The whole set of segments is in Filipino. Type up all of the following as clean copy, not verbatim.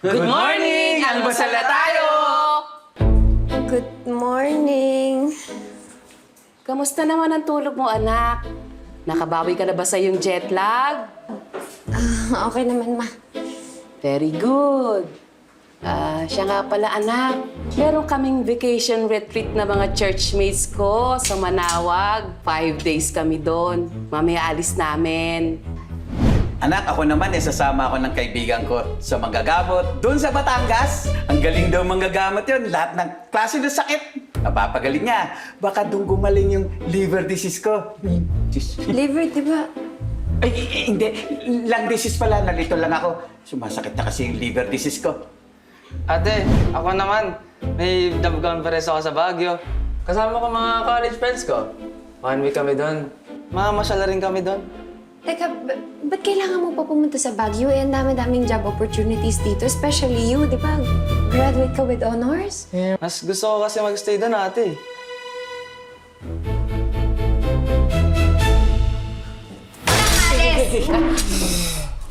Good morning! Almusal na tayo! Good morning. Kamusta naman ang tulog mo, anak? Nakabawi ka na ba sa iyong jet lag? Okay naman, ma. Very good. Siya nga pala, anak. Meron kaming vacation retreat na mga churchmates ko sa Manawag. 5 days kami doon. Mamaya alis namin. Anak, ako naman sasama ako ng kaibigan ko sa manggagamot doon sa Batangas. Ang galing daw manggagamot yun. Lahat ng klase ng sakit. Napapagaling niya. Baka doon gumaling yung liver disease ko. Liver, di ba? Ay, hindi. Lung disease pala. Nalito lang ako. Sumasakit na kasi yung liver disease ko. Ate, ako naman. May job conference ako sa Baguio. Kasama ko mga college friends ko. 1 week kami doon. Mamasyala rin kami doon. Teka, ba't kailangan mo pa pumunta sa Baguio? Eh, ang dami-daming job opportunities dito, especially you, di ba? Graduate ka with honors? Mas gusto ko kasi mag-stay doon, ate.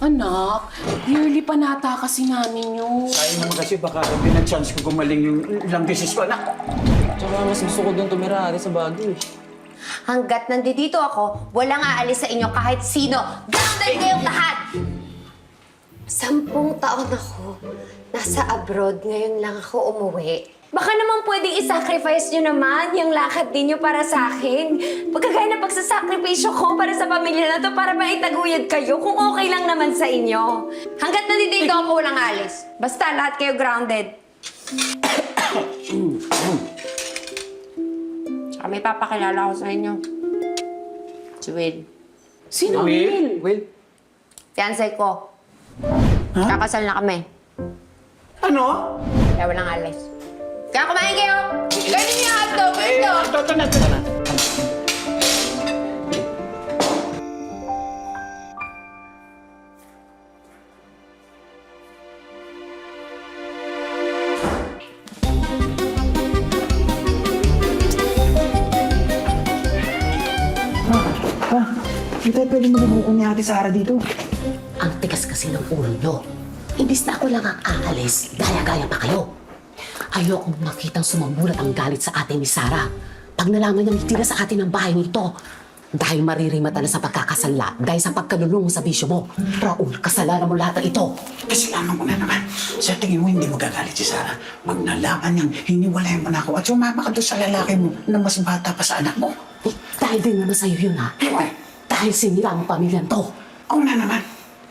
Anak, yearly pa nata kasi namin yun. Sayang naman kasi baka sabi ng chance ko gumaling yung lung disease ko, anak. Tsaka mas gusto ko doon tumira, ate, sa Baguio. Hanggat nandito ako, walang aalis sa inyo kahit sino. Grounded kayong lahat! 10 taon ako. Nasa abroad, ngayon lang ako umuwi. Baka naman pwedeng isacrifice nyo naman yung lakad ninyo para sa akin. Pagkagaya na pagsasakripisyo ko para sa pamilya na to para maitaguyod kayo kung okay lang naman sa inyo. Hanggat nandito ako, walang alis. Basta lahat kayo grounded. Tsaka may papakilala ko sa inyo. Si Will. Sino, Will? Will? Fiancé ko. Kakasal na kami. Ano? Kaya walang alis. Kaya kumain kayo! Ganun niyo ang hotdog! Ito na. Hindi tayo pwede magbubukong ni Ate Sara dito. Ang tigas kasi ng ulo nyo. Imbis na ako lang ang aalis, gaya-gaya pa kayo. Ayokong makitang sumambulat ang galit sa atin ni Sarah. Pag nalaman niyang itira sa atin ang bahay nito, dahil maririmata na sa pagkakasala, dahil sa pagkalulong sa bisyo mo. Raul, kasalanan mo lahat ng ito. Kasalanan ko na naman. Sa tingin mo, hindi mo gagalit si Sarah. Pag nalaman niyang hiniwalayan mo na ako at sumama ka doon sa lalaki mo na mas bata pa sa anak mo. Eh, dahil din naman sa'yo yun, ha? Dahil sinira ang pamilyan to. Ako na naman.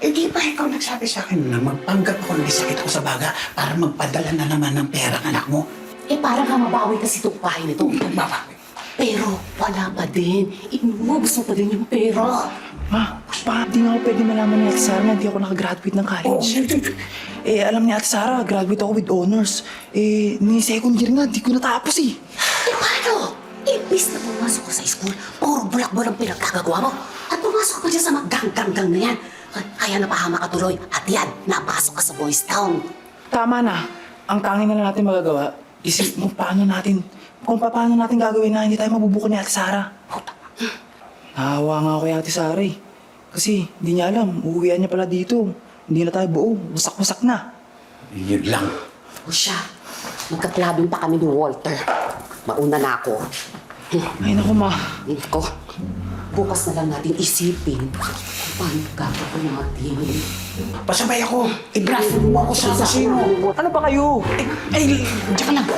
Eh di ba ikaw nagsabi sa akin na magpanggap ako ng sakit ako sa baga para magpadala na naman ng pera ng anak mo? Eh, parang ka mabawi kasi itong bahay nito. Babawi. Pero wala pa din. Inubos mo pa din yung pera. Ma, baka di nga ako pwede malaman ni Ate Sara na hindi ako nakagraduate ng college. Eh, alam ni Ate Sara, graduate ako with honors. Eh, ni second year nga, di ko natapos eh. Eh, paano? Imbis na pumasok ka sa school, puro bulak-bulak ang pinagkagagawa mo. At pumasok ka pa dyan sa mga gang-gang-gang na yan. Kaya napahama ka tuloy. At yan, napasok ka sa Boys Town. Tama na. Ang tanging na lang natin magagawa, isip kung paano natin gagawin na hindi tayo mabubuko ni Ate Sara. Nahawa nga ako kay Ate Sara eh. Kasi hindi niya alam, uuwian niya pala dito. Hindi na tayo buo, wasak-wasak na. Yun lang. O siya, magkaklabing pa kami ni Walter. Mauna na ako. Ay naku ma. Ko, bukas na lang natin isipin kung paano gagawin natin. Pasabay ako. I-draft mo ako sa kusino. Ano ba kayo? Ay, diyan ka lang.